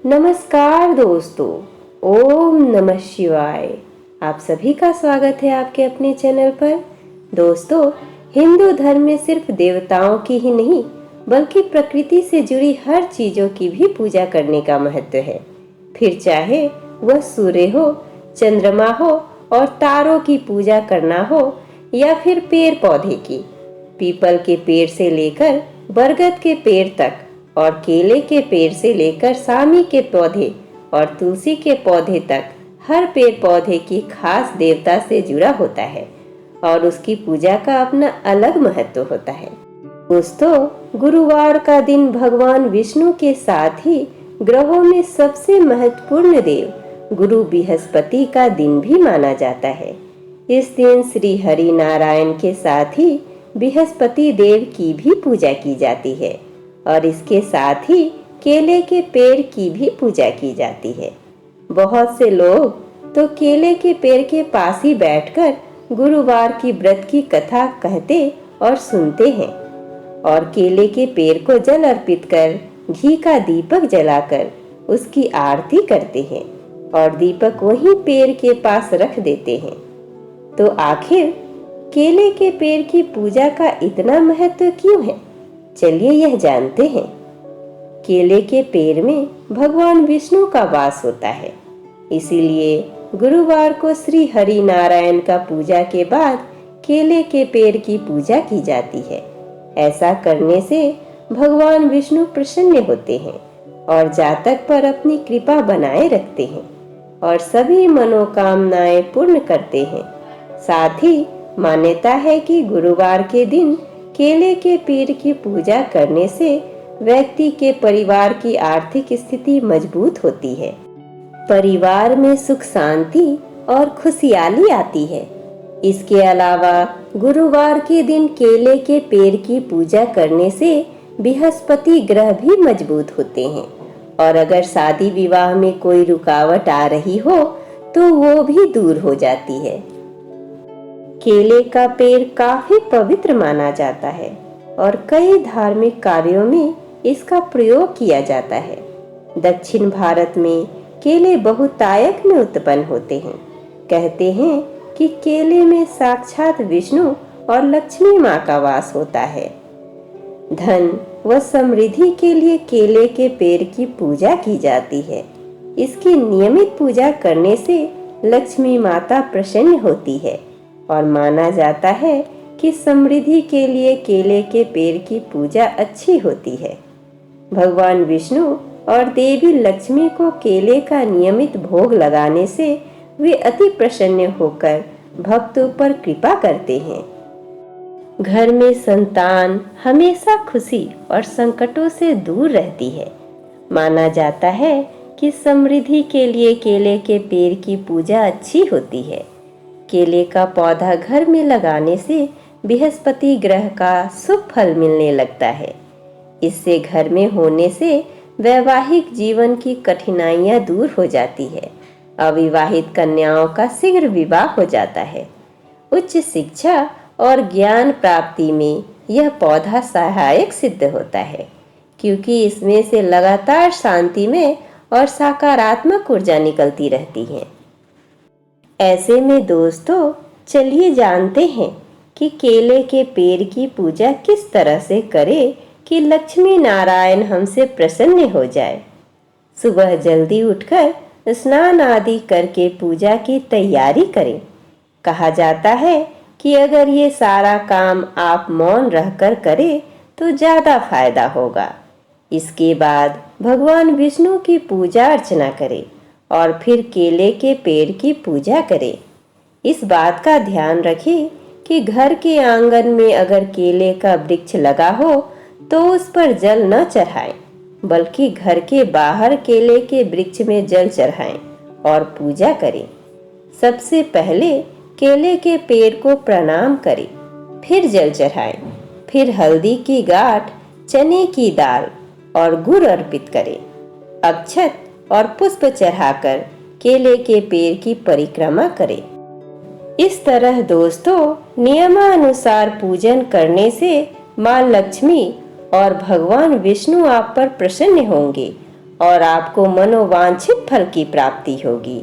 नमस्कार दोस्तों, ओम नमः शिवाय। आप सभी का स्वागत है आपके अपने चैनल पर। दोस्तों, हिंदू धर्म में सिर्फ देवताओं की ही नहीं बल्कि प्रकृति से जुड़ी हर चीजों की भी पूजा करने का महत्व है। फिर चाहे वह सूर्य हो, चंद्रमा हो और तारों की पूजा करना हो या फिर पेड़ पौधे की। पीपल के पेड़ से लेकर बरगद के पेड़ तक और केले के पेड़ से लेकर सामी के पौधे और तुलसी के पौधे तक हर पेड़ पौधे की खास देवता से जुड़ा होता है और उसकी पूजा का अपना अलग महत्व होता है। दोस्तों, गुरुवार का दिन भगवान विष्णु के साथ ही ग्रहों में सबसे महत्वपूर्ण देव गुरु बृहस्पति का दिन भी माना जाता है। इस दिन श्री हरि नारायण के साथ ही बृहस्पति देव की भी पूजा की जाती है और इसके साथ ही केले के पेड़ की भी पूजा की जाती है। बहुत से लोग तो केले के पेड़ के पास ही बैठकर गुरुवार की व्रत की कथा कहते और सुनते हैं और केले के पेड़ को जल अर्पित कर घी का दीपक जलाकर उसकी आरती करते हैं और दीपक वहीं पेड़ के पास रख देते हैं। तो आखिर केले के पेड़ की पूजा का इतना महत्व क्यों है? चलिए यह जानते हैं। केले के पेड़ में भगवान विष्णु का वास होता है, इसीलिए गुरुवार को श्री हरि नारायण का पूजा के बाद केले के पेड़ की पूजा की जाती है। ऐसा करने से भगवान विष्णु प्रसन्न होते हैं और जातक पर अपनी कृपा बनाए रखते हैं और सभी मनोकामनाएं पूर्ण करते हैं। साथ ही मान्यता है कि गुरुवार के दिन केले के पेड़ की पूजा करने से व्यक्ति के परिवार की आर्थिक स्थिति मजबूत होती है, परिवार में सुख शांति और खुशहाली आती है। इसके अलावा गुरुवार के दिन केले के पेड़ की पूजा करने से बृहस्पति ग्रह भी मजबूत होते हैं और अगर शादी विवाह में कोई रुकावट आ रही हो तो वो भी दूर हो जाती है। केले का पेड़ काफी पवित्र माना जाता है और कई धार्मिक कार्यों में इसका प्रयोग किया जाता है। दक्षिण भारत में केले बहुतायत में उत्पन्न होते हैं। कहते हैं कि केले में साक्षात विष्णु और लक्ष्मी माँ का वास होता है। धन व समृद्धि के लिए केले के पेड़ की पूजा की जाती है। इसकी नियमित पूजा करने से लक्ष्मी माता प्रसन्न होती है और माना जाता है कि समृद्धि के लिए केले के पेड़ की पूजा अच्छी होती है। भगवान विष्णु और देवी लक्ष्मी को केले का नियमित भोग लगाने से वे अति प्रसन्न होकर भक्तों पर कृपा करते हैं। घर में संतान हमेशा खुशी और संकटों से दूर रहती है। माना जाता है कि समृद्धि के लिए केले के पेड़ की पूजा अच्छी होती है। केले का पौधा घर में लगाने से बृहस्पति ग्रह का शुभ फल मिलने लगता है। इससे घर में होने से वैवाहिक जीवन की कठिनाइयां दूर हो जाती है। अविवाहित कन्याओं का शीघ्र विवाह हो जाता है। उच्च शिक्षा और ज्ञान प्राप्ति में यह पौधा सहायक सिद्ध होता है, क्योंकि इसमें से लगातार शांति में और सकारात्मक ऊर्जा निकलती रहती है। ऐसे में दोस्तों, चलिए जानते हैं कि केले के पेड़ की पूजा किस तरह से करें कि लक्ष्मी नारायण हमसे प्रसन्न हो जाए। सुबह जल्दी उठकर स्नान आदि करके पूजा की तैयारी करें। कहा जाता है कि अगर ये सारा काम आप मौन रहकर करें तो ज़्यादा फायदा होगा। इसके बाद भगवान विष्णु की पूजा अर्चना करें और फिर केले के पेड़ की पूजा करें। इस बात का ध्यान रखें कि घर के आंगन में अगर केले का वृक्ष लगा हो तो उस पर जल न चढ़ाएं, बल्कि घर के बाहर केले के वृक्ष में जल चढ़ाएं और पूजा करें। सबसे पहले केले के पेड़ को प्रणाम करें, फिर जल चढ़ाएं, फिर हल्दी की गांठ, चने की दाल और गुड़ अर्पित करें। अक्षत और पुष्प चढ़ाकर केले के पेड़ की परिक्रमा करें। इस तरह दोस्तों, नियमानुसार पूजन करने से मां लक्ष्मी और भगवान विष्णु आप पर प्रसन्न होंगे और आपको मनोवांछित फल की प्राप्ति होगी।